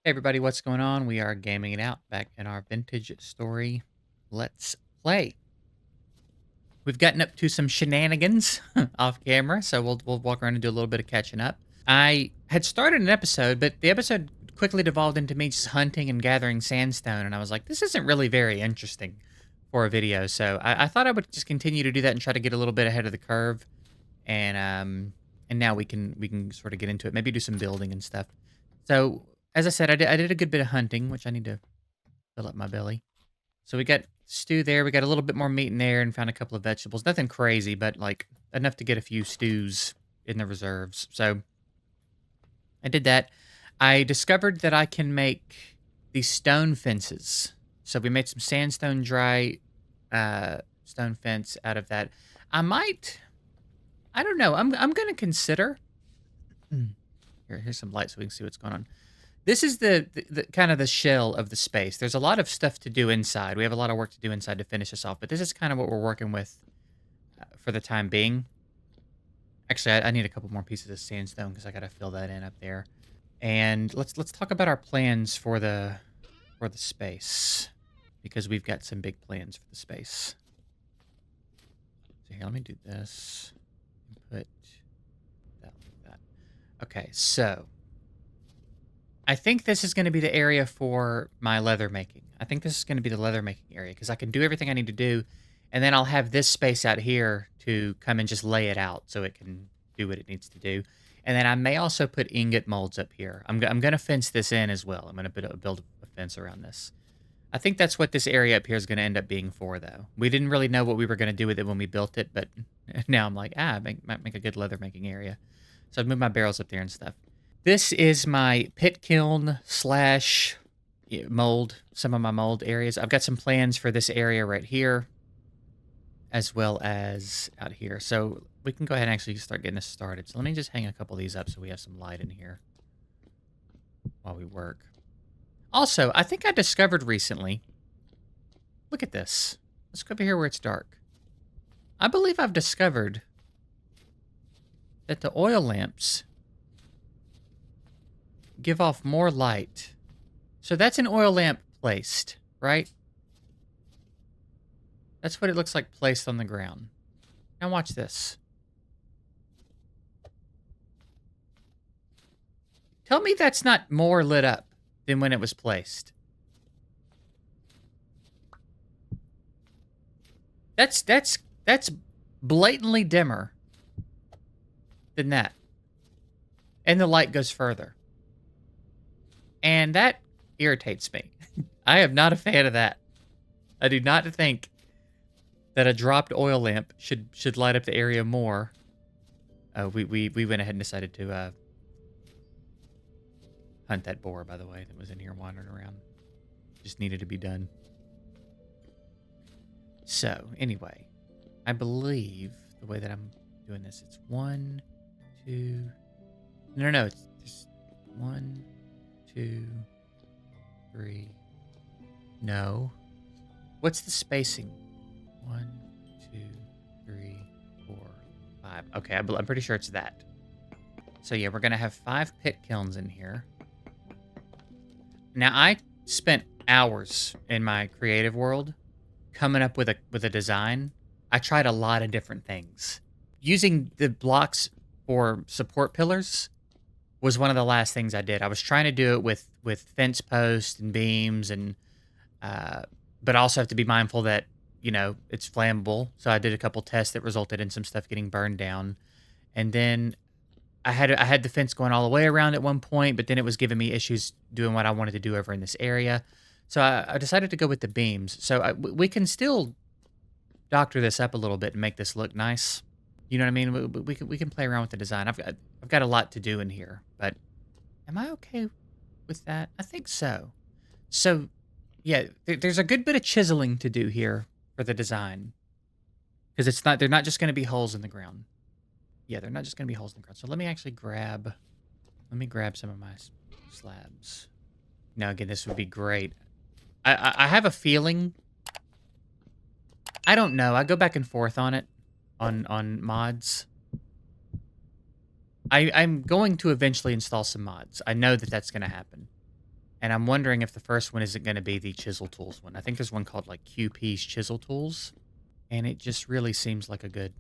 Hey everybody, what's going on? We are gaming it out back in our vintage story. Let's play. We've gotten up to some shenanigans off camera, so we'll walk around and do a little bit of catching up. I had started an episode, but the episode quickly devolved into me just hunting and gathering sandstone, and I was like, this isn't really very interesting for a video. So I thought I would just continue to do that and try to get a little bit ahead of the curve, and now we can sort of get into it. Maybe do some building and stuff. So as I said, I did a good bit of hunting, which I need to fill up my belly. So we got stew there. We got a little bit more meat in there and found a couple of vegetables. Nothing crazy, but like enough to get a few stews in the reserves. So I did that. I discovered that I can make these stone fences. So we made some sandstone dry stone fence out of that. I don't know. I'm gonna consider. Here's some light so we can see what's going on. This is the kind of the shell of the space. There's a lot of stuff to do inside. We have a lot of work to do inside to finish this off, but this is kind of what we're working with for the time being. Actually, I need a couple more pieces of sandstone because I got to fill that in up there. And let's talk about our plans for the space, because we've got some big plans for the space. So here, let me do this. Put that like that. Okay, so I think this is going to be the area for my leather making. I think this is going to be the leather making area because I can do everything I need to do, and then I'll have this space out here to come and just lay it out so it can do what it needs to do. And then I may also put ingot molds up here. I'm going to fence this in as well. I'm going to build a fence around this. I think that's what this area up here is going to end up being for, though. We didn't really know what we were going to do with it when we built it, but now I'm like, might make a good leather making area. So I'd move my barrels up there and stuff. This is my pit kiln slash mold, some of my mold areas. I've got some plans for this area right here, as well as out here. So we can go ahead and actually start getting this started. So let me just hang a couple of these up so we have some light in here while we work. Also, I think I discovered recently, look at this. Let's go over here where it's dark. I believe I've discovered that the oil lamps give off more light. So that's an oil lamp placed, right? That's what it looks like placed on the ground. Now watch this. Tell me that's not more lit up than when it was placed. That's blatantly dimmer than that. And the light goes further. And that irritates me. I am not a fan of that. I do not think that a dropped oil lamp should light up the area more. We went ahead and decided to hunt that boar, by the way, that was in here wandering around. Just needed to be done. So, anyway, I believe the way that I'm doing this, it's 1, 2... No, it's just 1, 2, 3. No. What's the spacing? 1, 2, 3, 4, 5. Okay, I'm pretty sure it's that. So yeah, we're gonna have 5 pit kilns in here. Now I spent hours in my creative world coming up with a design. I tried a lot of different things. Using the blocks for support pillars was one of the last things I did. I was trying to do it with fence posts and beams, and but also have to be mindful that, you know, it's flammable. So I did a couple tests that resulted in some stuff getting burned down, and then I had the fence going all the way around at one point, but then it was giving me issues doing what I wanted to do over in this area. So I decided to go with the beams. So we can still doctor this up a little bit and make this look nice. You know what I mean? We can play around with the design. I've got a lot to do in here, but am I okay with that? I think so. So yeah, there's a good bit of chiseling to do here for the design, because they're not just going to be holes in the ground. Yeah, they're not just going to be holes in the ground. So let me actually grab some of my slabs. Now again, this would be great. I have a feeling. I don't know. I go back and forth on it. On mods. I'm going to eventually install some mods. I know that that's going to happen. And I'm wondering if the first one isn't going to be the chisel tools one. I think there's one called like QP's chisel tools. And it just really seems like a good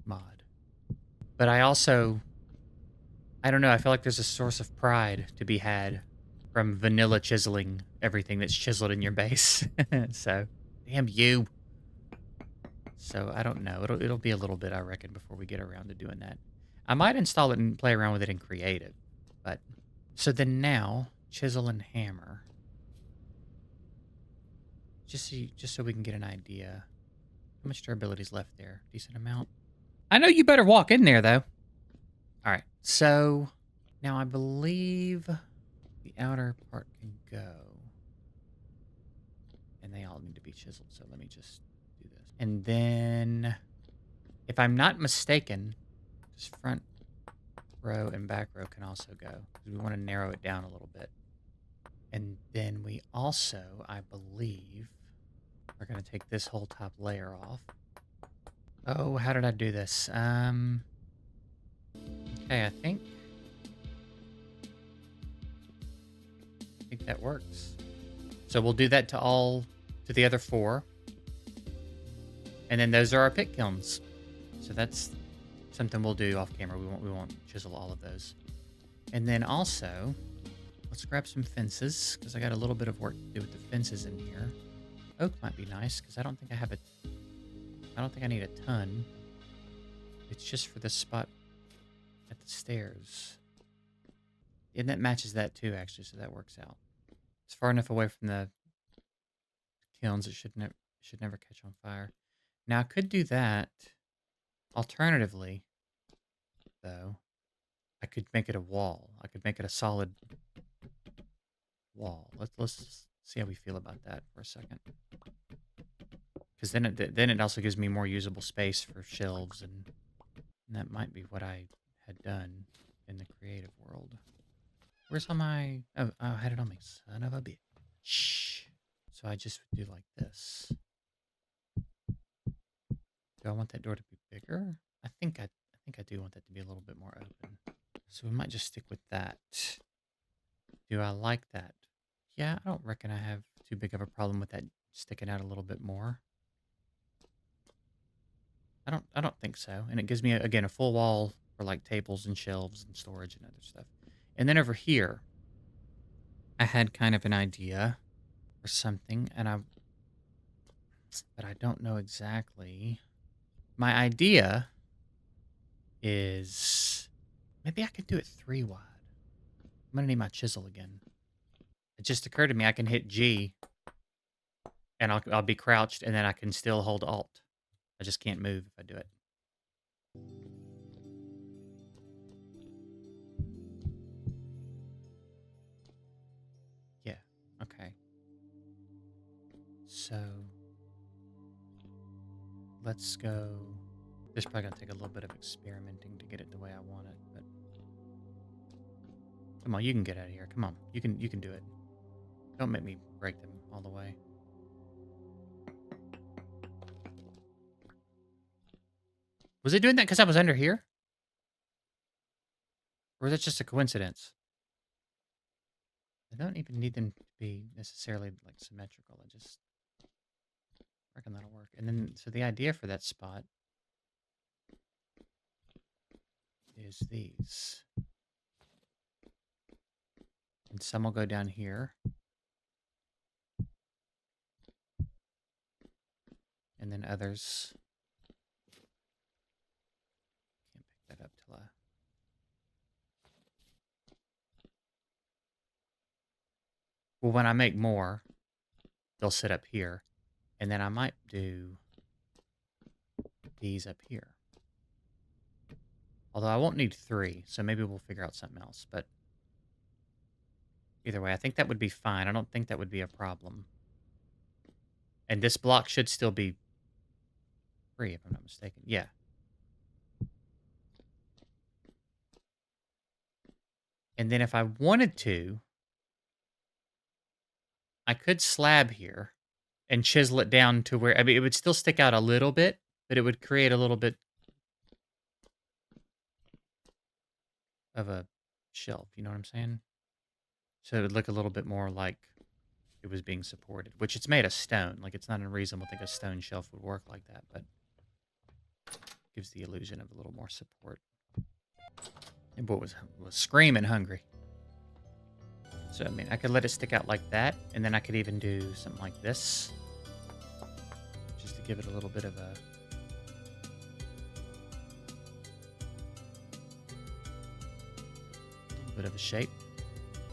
mod. But I don't know, I feel like there's a source of pride to be had from vanilla chiseling everything that's chiseled in your base. So, damn you. So, I don't know. It'll be a little bit, I reckon, before we get around to doing that. I might install it and play around with it in creative. But, so then now, chisel and hammer. Just so we can get an idea. How much durability is left there? Decent amount. I know you better walk in there, though. All right. So now I believe the outer part can go. And they all need to be chiseled. So let me just do this. And then, if I'm not mistaken, this front row and back row can also go. Because we want to narrow it down a little bit. And then we also, I believe, are going to take this whole top layer off. Oh, how did I do this? Okay, I think that works. So we'll do that to the other 4. And then those are our pit kilns. So that's something we'll do off camera. We won't chisel all of those. And then also, let's grab some fences, because I got a little bit of work to do with the fences in here. Oak might be nice, because I don't think I need a ton. It's just for this spot at the stairs. And that matches that too, actually, so that works out. It's far enough away from the kilns, it should never catch on fire. Now, I could do that. Alternatively, though, I could make it a wall. I could make it a solid wall. Let's see how we feel about that for a second. Because then it also gives me more usable space for shelves, and that might be what I had done in the creative world. Where's all my... Oh, I had it on me. Son of a bitch. So I just would do like this. Do I want that door to be bigger? I think I do want that to be a little bit more open. So we might just stick with that. Do I like that? Yeah, I don't reckon I have too big of a problem with that sticking out a little bit more. I don't think so. And it gives me, again, a full wall for like tables and shelves and storage and other stuff. And then over here, I had kind of an idea for something, but I don't know exactly. My idea is maybe I could do it 3 wide. I'm gonna need my chisel again. It just occurred to me I can hit G, and I'll be crouched, and then I can still hold Alt. I just can't move if I do it. Yeah. Okay. So let's go. This is probably gonna take a little bit of experimenting to get it the way I want it, but come on, you can get out of here. Come on, you can do it. Don't make me break them all the way. Was it doing that because I was under here? Or is it just a coincidence? I don't even need them to be necessarily like symmetrical. I just reckon that'll work. And then, so the idea for that spot is these. And some will go down here. And then others. Can't pick that up till I... Well, when I make more, they'll sit up here. And then I might do these up here. Although I won't need 3, so maybe we'll figure out something else. But either way, I think that would be fine. I don't think that would be a problem. And this block should still be free, if I'm not mistaken. Yeah. And then if I wanted to, I could slab here and chisel it down to where... I mean, it would still stick out a little bit, but it would create a little bit of a shelf. You know what I'm saying? So it would look a little bit more like it was being supported, which it's made of stone. Like, it's not unreasonable to think a stone shelf would work like that, but gives the illusion of a little more support. And boy was screaming hungry. So, I mean, I could let it stick out like that, and then I could even do something like this, just to give it a little bit of a... shape.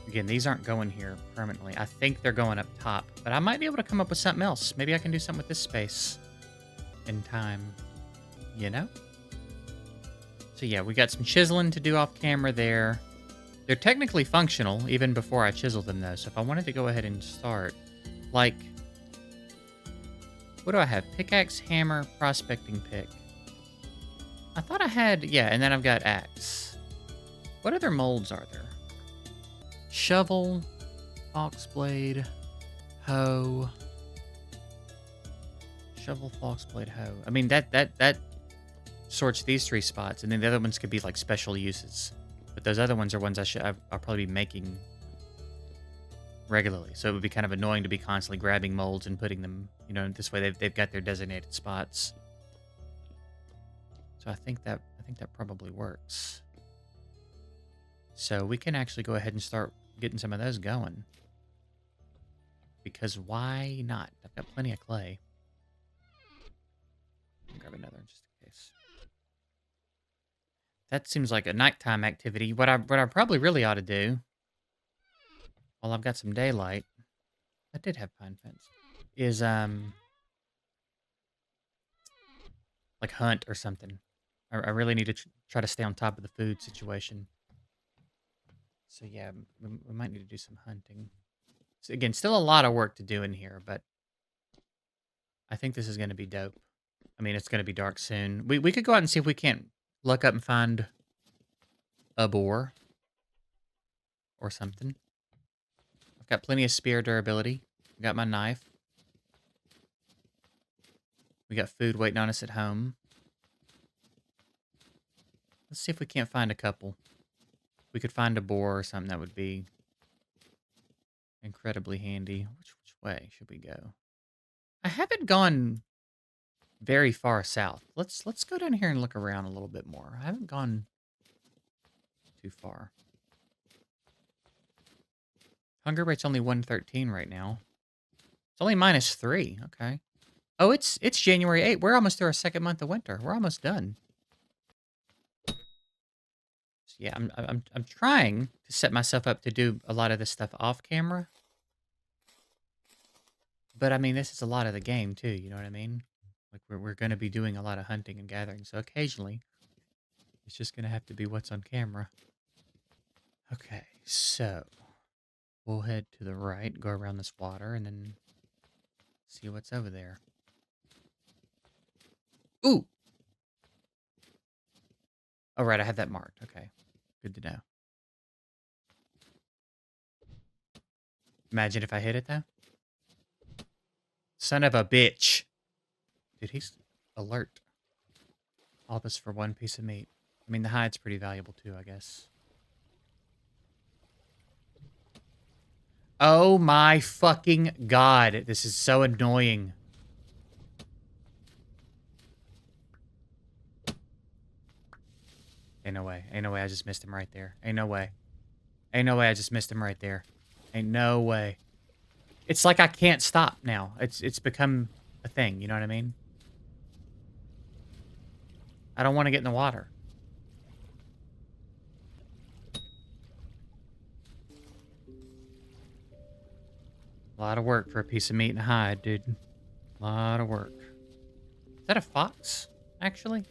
Again, these aren't going here permanently. I think they're going up top, but I might be able to come up with something else. Maybe I can do something with this space in time, you know? So yeah, we got some chiseling to do off camera there. They're technically functional even before I chisel them though. So if I wanted to go ahead and start, like, what do I have? Pickaxe, hammer, prospecting pick. I thought I had, yeah, and then I've got axe. What other molds are there? Shovel, fox blade, hoe. Shovel, fox blade, hoe. I mean, that sorts these 3 spots, and then the other ones could be like special uses. But those other ones are ones I'll probably be making regularly. So it would be kind of annoying to be constantly grabbing molds and putting them, you know, this way they've got their designated spots. So I think that probably works. So we can actually go ahead and start getting some of those going. Because why not? I've got plenty of clay. I'll grab another just in case. That seems like a nighttime activity. What I probably really ought to do, while I've got some daylight, I did have pine fence, is like hunt or something. I really need to try to stay on top of the food situation. So yeah, we might need to do some hunting. So again, still a lot of work to do in here, but I think this is going to be dope. I mean, it's going to be dark soon. We could go out and see if we can't look up and find a boar or something. I've got plenty of spear durability. Got my knife. We got food waiting on us at home. Let's see if we can't find a couple. We could find a boar or something that would be incredibly handy. Which way should we go? I haven't gone very far south. Let's go down here and look around a little bit more. I haven't gone too far. Hunger rate's only 113 right now. It's only -3. Okay. Oh, it's January 8th. We're almost through our 2nd month of winter. We're almost done. So yeah, I'm trying to set myself up to do a lot of this stuff off camera. But I mean, this is a lot of the game too, you know what I mean? Like we're going to be doing a lot of hunting and gathering. So occasionally it's just going to have to be what's on camera. Okay. So we'll head to the right, go around this water, and then see what's over there. Ooh! Oh, right, I have that marked. Okay. Good to know. Imagine if I hit it, though. Son of a bitch. Dude, he's alert. All this for 1 piece of meat. I mean, the hide's pretty valuable, too, I guess. Oh my fucking god. This is so annoying. Ain't no way. Ain't no way I just missed him right there. Ain't no way. Ain't no way I just missed him right there. Ain't no way. It's like I can't stop now. It's become a thing, you know what I mean? I don't want to get in the water. A lot of work for a piece of meat and a hide, dude. A lot of work. Is that a fox, actually?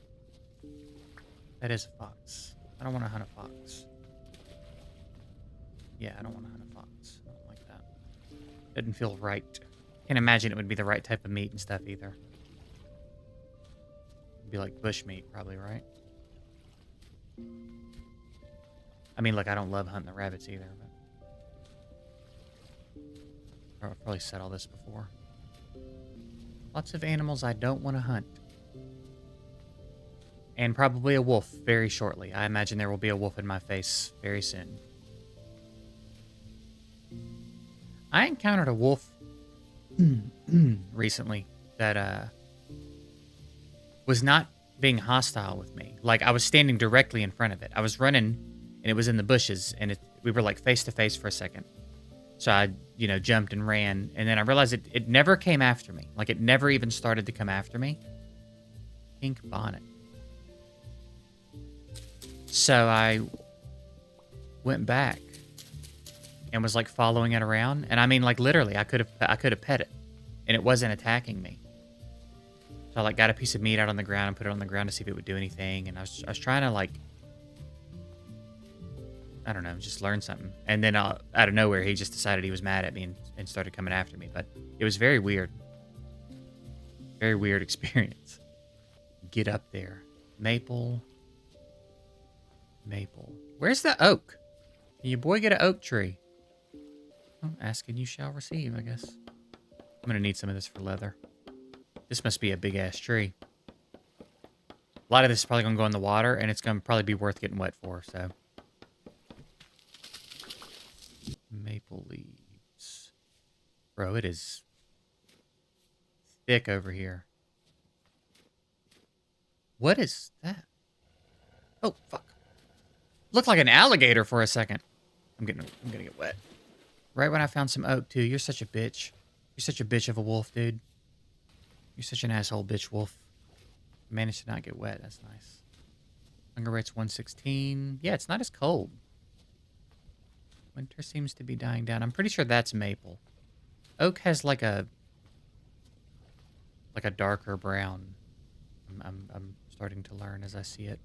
That is a fox. I don't want to hunt a fox. Yeah, I don't want to hunt a fox. I don't like that. Doesn't feel right. Can't imagine it would be the right type of meat and stuff either. It'd be like bush meat, probably, right? I mean, look, I don't love hunting the rabbits either, but I've probably said all this before. Lots of animals I don't want to hunt. And probably a wolf very shortly. I imagine there will be a wolf in my face very soon. I encountered a wolf recently that was not being hostile with me. Like I was standing directly in front of it. I was running and it was in the bushes and we were like face to face for a second. So I, jumped and ran and then I realized it never came after me. Like it never even started to come after me. Pink bonnet. So I went back and was like following it around. And I mean like literally I could have pet it and it wasn't attacking me. So I like got a piece of meat out on the ground and put it on the ground to see if it would do anything. And I was trying to like, I don't know, just learn something. And then out of nowhere, he just decided he was mad at me and started coming after me. But it was very weird. Very weird experience. Get up there. Maple. Where's the oak? Can your boy get an oak tree? Oh, ask and you shall receive, I guess. I'm going to need some of this for leather. This must be a big-ass tree. A lot of this is probably going to go in the water, and it's going to probably be worth getting wet for, so. Maple leaves. Bro, it is thick over here. What is that? Oh, fuck. Looked like an alligator for a second. I'm gonna get wet. Right when I found some oak, too. You're such a bitch. You're such a bitch of a wolf, dude. You're such an asshole bitch wolf. Managed to not get wet. That's nice. Hunger rate's 116. Yeah, it's not as cold. Winter seems to be dying down. I'm pretty sure that's maple. Oak has like a darker brown. I'm starting to learn as I see it.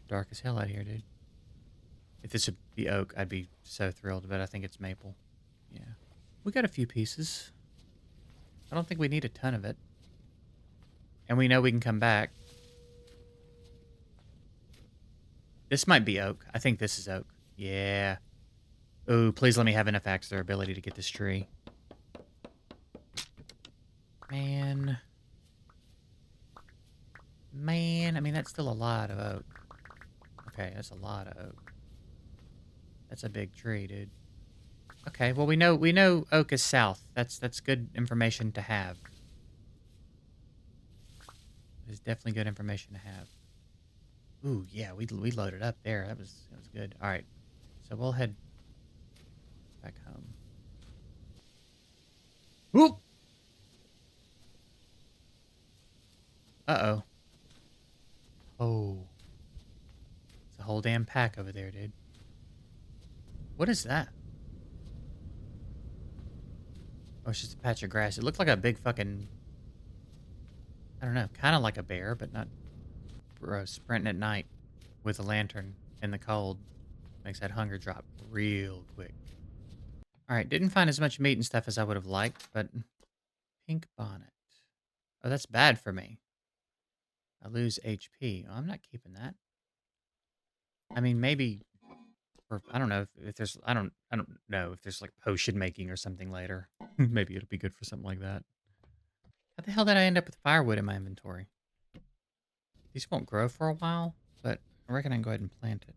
Dark as hell out here, dude. If this would be oak, I'd be so thrilled, but I think it's maple. Yeah. We got a few pieces. I don't think we need a ton of it. And we know we can come back. This might be oak. I think this is oak. Yeah. Ooh, please let me have enough axe ability to get this tree. Man. I mean, that's still a lot of oak. Okay, that's a lot of oak. That's a big tree, dude. Okay, well we know oak is south. That's good information to have. It's definitely good information to have. Ooh, yeah, we loaded up there. That was good. All right, so we'll head back home. Whoop! Uh-oh. Oh. It's a whole damn pack over there, dude. What is that? Oh, it's just a patch of grass. It looked like a big fucking... I don't know, kind of like a bear, but not... Bro, sprinting at night with a lantern in the cold makes that hunger drop real quick. Alright, didn't find as much meat and stuff as I would have liked, but... Pink bonnet. Oh, that's bad for me. I lose HP. Oh, I'm not keeping that. I mean, maybe... Or, I don't know if there's... I don't know if there's, like, potion making or something later. Maybe it'll be good for something like that. How the hell did I end up with firewood in my inventory? These won't grow for a while, but I reckon I can go ahead and plant it.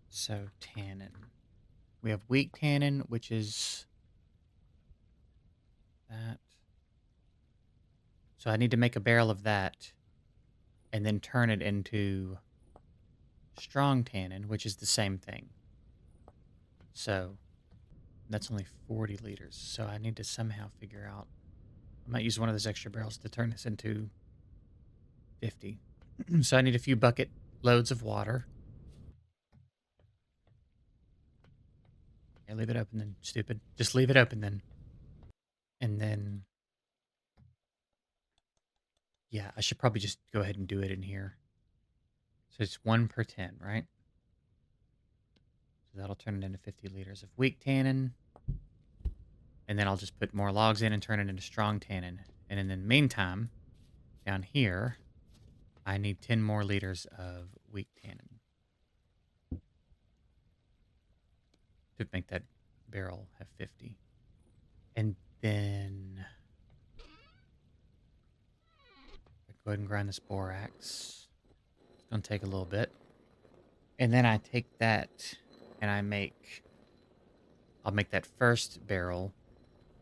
So, tannin. We have weak tannin, which is that. So I need to make a barrel of that and then turn it into strong tannin, which is the same thing. So that's only 40 liters. So I need to somehow figure out. I might use one of those extra barrels to turn this into 50. So I need a few bucket loads of water. Yeah, leave it open then, stupid. Just leave it open then. And then... Yeah, I should probably just go ahead and do it in here. So it's 1 per 10, right? So that'll turn it into 50 liters of weak tannin. And then I'll just put more logs in and turn it into strong tannin. And in the meantime, down here, I need 10 more liters of weak tannin to make that barrel have 50. And then go ahead and grind this borax. It's going to take a little bit. And then I take that and I'll make that first barrel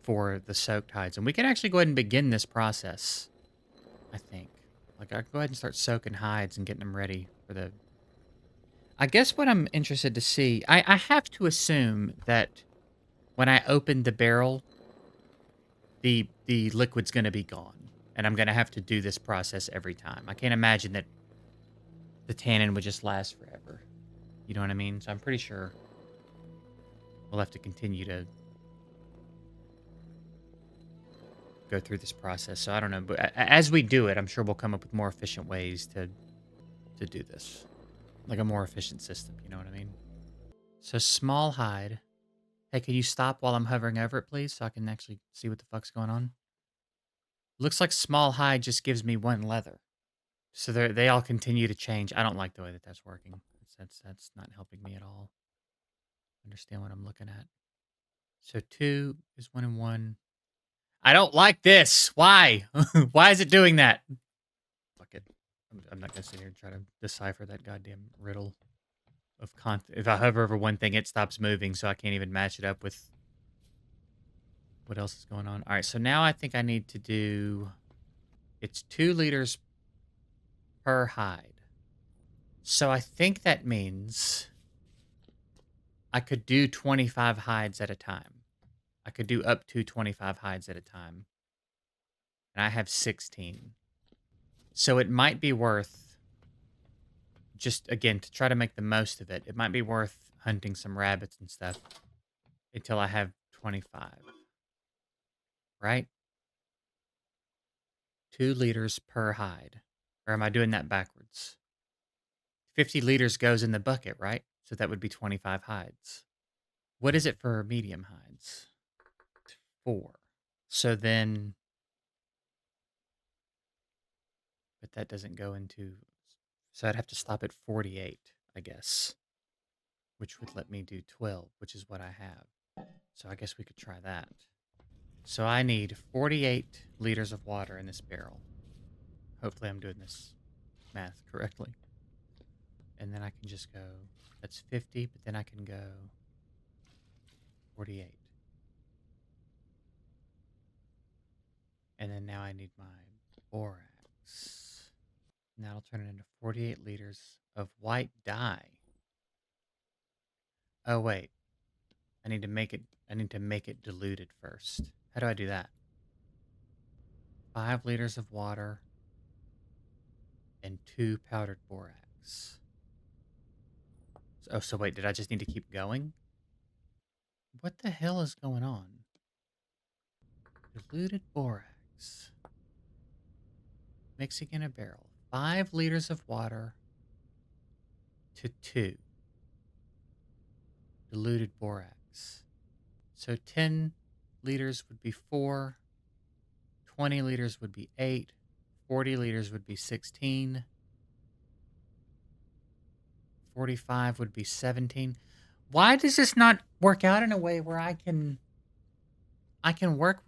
for the soaked hides. And we can actually go ahead and begin this process, I think. Like, I'll go ahead and start soaking hides and getting them ready for the... I guess what I'm interested to see... I have to assume that when I open the barrel, the liquid's going to be gone. And I'm going to have to do this process every time. I can't imagine that the tannin would just last forever. You know what I mean? So I'm pretty sure we'll have to continue to go through this process. So I don't know. But as we do it, I'm sure we'll come up with more efficient ways to do this. Like a more efficient system. You know what I mean? So small hide. Hey, can you stop while I'm hovering over it, please? So I can actually see what the fuck's going on. Looks like small hide just gives me 1 leather. So they all continue to change. I don't like the way that that's working. That's not helping me at all. Understand what I'm looking at. So 2 is 1 and 1. I don't like this. Why? Why is it doing that? Fuck it. I'm not gonna sit here and try to decipher that goddamn riddle of content. If I hover over one thing, it stops moving, so I can't even match it up with what else is going on. All right, so now I think I need to do... It's 2 liters per hide. So I think that means I could do 25 hides at a time. I could do up to 25 hides at a time. And I have 16. So it might be worth, just again, to try to make the most of it, it might be worth hunting some rabbits and stuff until I have 25. Right? 2 liters per hide. Or am I doing that backwards? 50 liters goes in the bucket, right? So that would be 25 hides. What is it for medium hides? 4. So then... But that doesn't go into... So I'd have to stop at 48, I guess. Which would let me do 12, which is what I have. So I guess we could try that. So I need 48 liters of water in this barrel. Hopefully I'm doing this math correctly. And then I can just go... That's 50, but then I can go... 48. And then now I need my borax. And that'll turn it into 48 liters of white dye. Oh, wait. I need to make it diluted first. How do I do that? 5 liters of water and 2 powdered borax. Oh, so wait, did I just need to keep going? What the hell is going on? Diluted borax. Mixing in a barrel. 5 liters of water to 2. Diluted borax. So 10 liters would be 4. 20 liters would be 8. 40 liters would be 16. 45 would be 17. Why does this not work out in a way where I can work...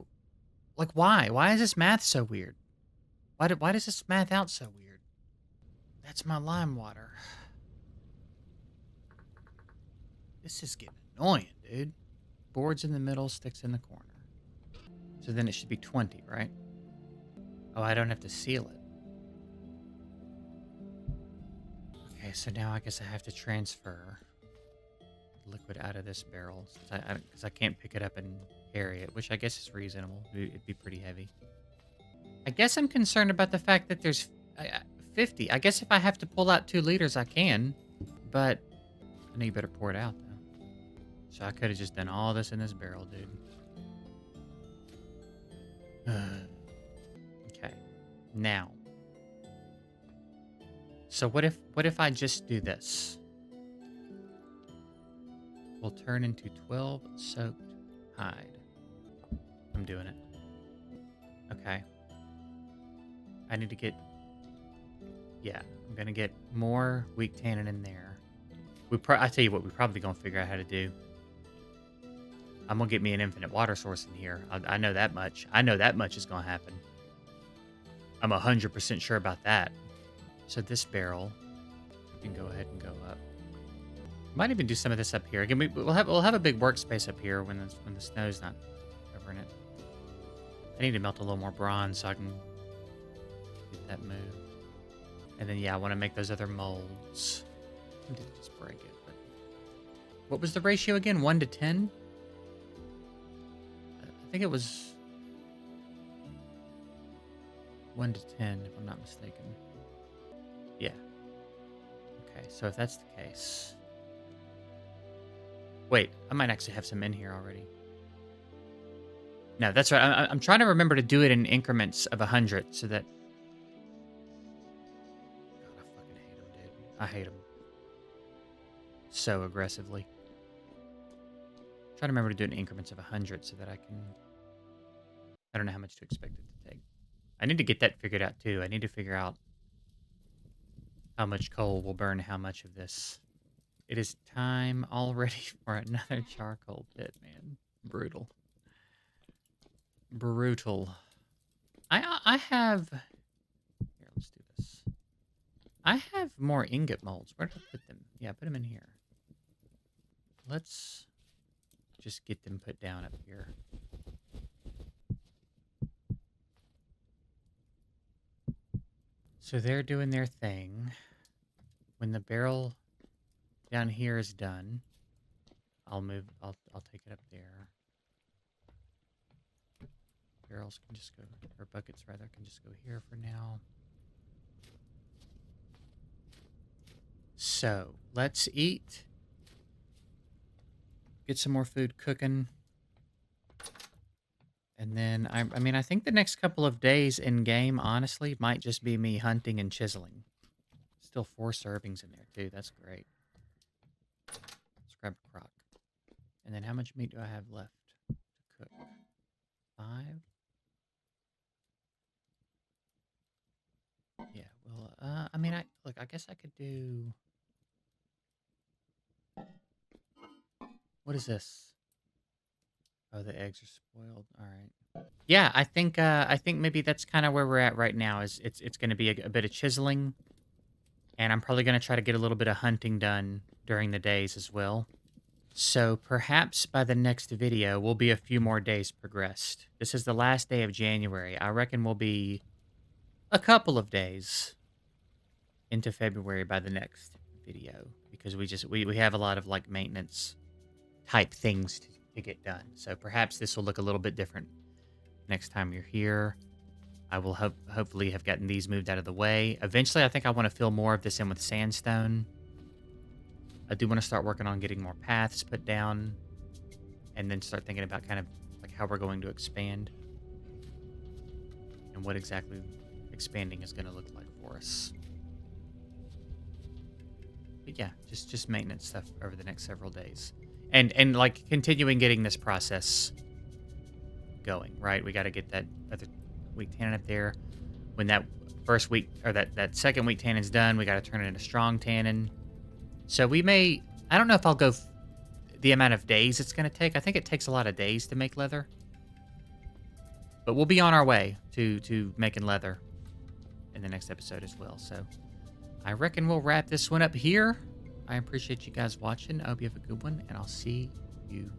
Like, why? Why is this math so weird? Why does this math out so weird? That's my lime water. This is getting annoying, dude. Boards in the middle, sticks in the corner. So then it should be 20, right? Oh, I don't have to seal it. Okay, so now I guess I have to transfer liquid out of this barrel because I can't pick it up and carry it, which I guess is reasonable. It'd be pretty heavy. I guess I'm concerned about the fact that there's 50. I guess if I have to pull out 2 liters, I can, but I know you better pour it out, though. So I could have just done all this in this barrel, dude. Okay, now. So what if I just do this? Will turn into 12 soaked hide. I'm doing it. Okay. I need to get... Yeah, I'm going to get more weak tannin in there. I tell you what, we're probably going to figure out how to do. I'm going to get me an infinite water source in here. I know that much. I know that much is going to happen. I'm 100% sure about that. So this barrel can go ahead and go up. Might even do some of this up here. Again, we'll have a big workspace up here when the snow's not covering it. I need to melt a little more bronze so I can get that moved. And then yeah, I want to make those other molds. I didn't just break it, but what was the ratio again? 1 to 10? I think it was 1 to 10, if I'm not mistaken. Yeah. Okay, so if that's the case... Wait, I might actually have some in here already. No, that's right. I'm trying to remember to do it in increments of 100 so that... God, I fucking hate them, dude. I hate them. So aggressively. Try to remember to do it in increments of 100 so that I can... I don't know how much to expect it to take. I need to get that figured out, too. I need to figure out how much coal will burn how much of this. It is time already for another charcoal pit, man. Brutal. Brutal. I have... Here, let's do this. I have more ingot molds. Where did I put them? Yeah, put them in here. Let's just get them put down up here. So they're doing their thing. When the barrel down here is done, I'll take it up there. Barrels can just go, or buckets rather, can just go here for now. So, let's eat. Get some more food cooking. And then, I mean, I think the next couple of days in game, honestly, might just be me hunting and chiseling. Still 4 servings in there, too. That's great. Let's grab a crock. And then how much meat do I have left to cook? 5? Yeah, well, I mean, I guess I could do... What is this? Oh, the eggs are spoiled. All right. Yeah, I think maybe that's kind of where we're at right now. Is it's going to be a bit of chiseling, and I'm probably going to try to get a little bit of hunting done during the days as well. So perhaps by the next video, we'll be a few more days progressed. This is the last day of January. I reckon we'll be a couple of days into February by the next video because we have a lot of like maintenance type things to get done. So perhaps this will look a little bit different next time you're here. I will hopefully have gotten these moved out of the way. Eventually, I think I want to fill more of this in with sandstone. I do want to start working on getting more paths put down and then start thinking about kind of like how we're going to expand and what exactly expanding is going to look like for us. But yeah, just maintenance stuff over the next several days. And like continuing getting this process going, right? We got to get that other wheat tannin up there. When that first wheat or that second wheat tannin's done, we got to turn it into strong tannin. So we may, I don't know if I'll go the amount of days it's going to take. I think it takes a lot of days to make leather. But we'll be on our way to making leather in the next episode as well. So I reckon we'll wrap this one up here. I appreciate you guys watching. I hope you have a good one, and I'll see you